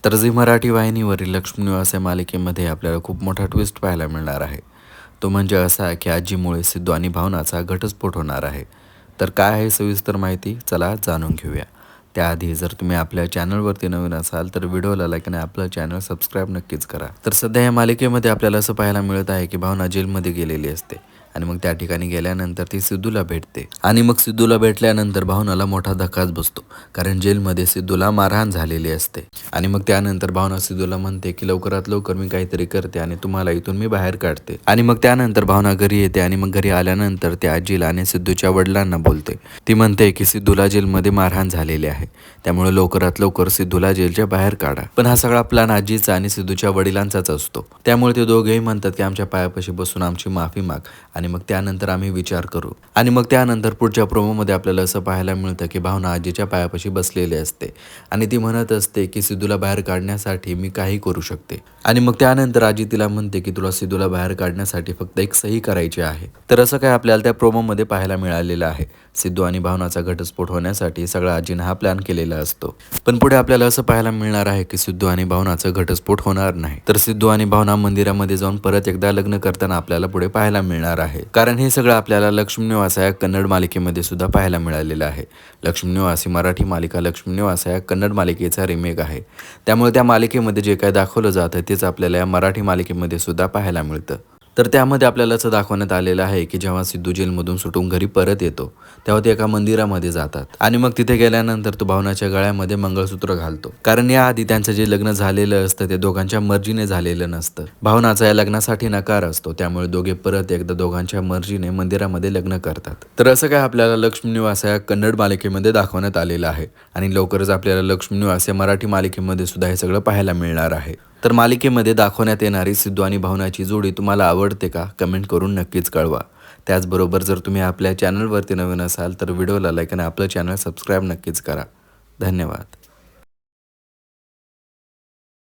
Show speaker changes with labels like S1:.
S1: तर झी मराठी वाहिनीवरील लक्ष्मी निवास या मालिकेमध्ये आपल्याला खूप मोठा ट्विस्ट पाहायला मिळणार आहे. तो म्हणजे असा की आजीमुळे सिद्धू आणि भावनाचा घटस्फोट होणार आहे. तर काय आहे सविस्तर माहिती, चला जाणून घेऊया. त्याआधी जर तुम्ही आपल्या चॅनलवरती नवीन असाल तर व्हिडिओला लाईक आणि आपलं चॅनल सबस्क्राईब नक्कीच करा. तर सध्या या मालिकेमध्ये आपल्याला असं पाहायला मिळत आहे की भावना जेलमध्ये गेलेली असते आणि मग त्या ठिकाणी गेल्यानंतर ती सिद्धूला भेटते आणि मग सिद्धूला भेटल्यानंतर भावनाला मोठा धक्काच बसतो, कारण जेलमध्ये सिद्धूला मारहाण झालेली असते. आणि मग त्यानंतर भावना सिद्धूला म्हणते की लवकरात लवकर मी काहीतरी करते आणि तुम्हाला इथून मी बाहेर काढते. आणि मग त्यानंतर भावना घरी येते आणि मग घरी आल्यानंतर त्या आजीला आणि सिद्धूच्या वडिलांना बोलते. ती म्हणते की सिद्धूला जेलमध्ये मारहाण झालेली आहे, त्यामुळे लवकरात लवकर सिद्धूला जेलच्या बाहेर काढा. पण हा सगळा प्लॅन आजीचा आणि सिद्धूच्या वडिलांचाच असतो. त्यामुळे ते दोघेही म्हणतात की आमच्या पायापाशी बसून आमची माफी माग आणि मग त्यानंतर आम्ही विचार करू. आणि मग त्यानंतर पुढच्या प्रोमोमध्ये आपल्याला असं पाहायला मिळतं की भावना आजीच्या पायापाशी बसलेली असते आणि ती म्हणत असते की सिद्धूला बाहेर काढण्यासाठी मी काही करू शकते. आणि मग त्यानंतर आजी तिला म्हणते की तुला सिद्धूला बाहेर काढण्यासाठी फक्त एक सही करायची आहे. तर असं काय आपल्याला त्या प्रोमोमध्ये पाहायला मिळालेलं आहे. सिद्धू आणि भावनाचा घटस्फोट होण्यासाठी सगळा आजीनं हा प्लॅन केलेला असतो. पण पुढे आपल्याला असं पाहायला मिळणार आहे की सिद्धू आणि भावनाचा घटस्फोट होणार नाही, तर सिद्धू आणि भावना मंदिरामध्ये जाऊन परत एकदा लग्न करताना आपल्याला पुढे पाहायला मिळणार आहे. कारण हे सगळं आपल्याला लक्ष्मी निवास या कन्नड मालिकेमध्ये सुद्धा पाहायला मिळालेलं आहे. लक्ष्मी निवास ही मराठी मालिका लक्ष्मी निवास या कन्नड मालिकेचा रिमेक आहे. त्यामुळे त्या मालिकेमध्ये जे काय दाखवलं जातं तेच आपल्याला या मराठी मालिकेमध्ये सुद्धा पाहायला मिळतं. तर त्यामध्ये आपल्याला असं दाखवण्यात आलेलं आहे की जेव्हा सिद्धू जेलमधून सुटून घरी परत येतो तेव्हा ते एका मंदिरामध्ये जातात आणि मग तिथे गेल्यानंतर तो भावनाच्या गळ्यामध्ये मंगळसूत्र घालतो, कारण याआधी त्यांचं जे लग्न झालेलं असतं ते दोघांच्या मर्जीने झालेलं नसतं. भावनाचा या लग्नासाठी नकार असतो, त्यामुळे दोघे परत एकदा दोघांच्या मर्जीने मंदिरामध्ये लग्न करतात. तर असं काय आपल्याला लक्ष्मी निवास या कन्नड मालिकेमध्ये दाखवण्यात आलेलं आहे आणि लवकरच आपल्याला लक्ष्मी निवास या मराठी मालिकेमध्ये सुद्धा हे सगळं पाहायला मिळणार आहे. तर मालिकेमध्ये दाखवण्यात येणारी सिद्धू आणि भावनाची जोडी तुम्हाला आवडते का, कमेंट करून नक्कीच कळवा. त्याचबरोबर जर तुम्ही आपल्या चॅनलवरती नवीन असाल तर व्हिडिओला लाईक आणि आपलं चॅनल सबस्क्राईब नक्कीच करा. धन्यवाद.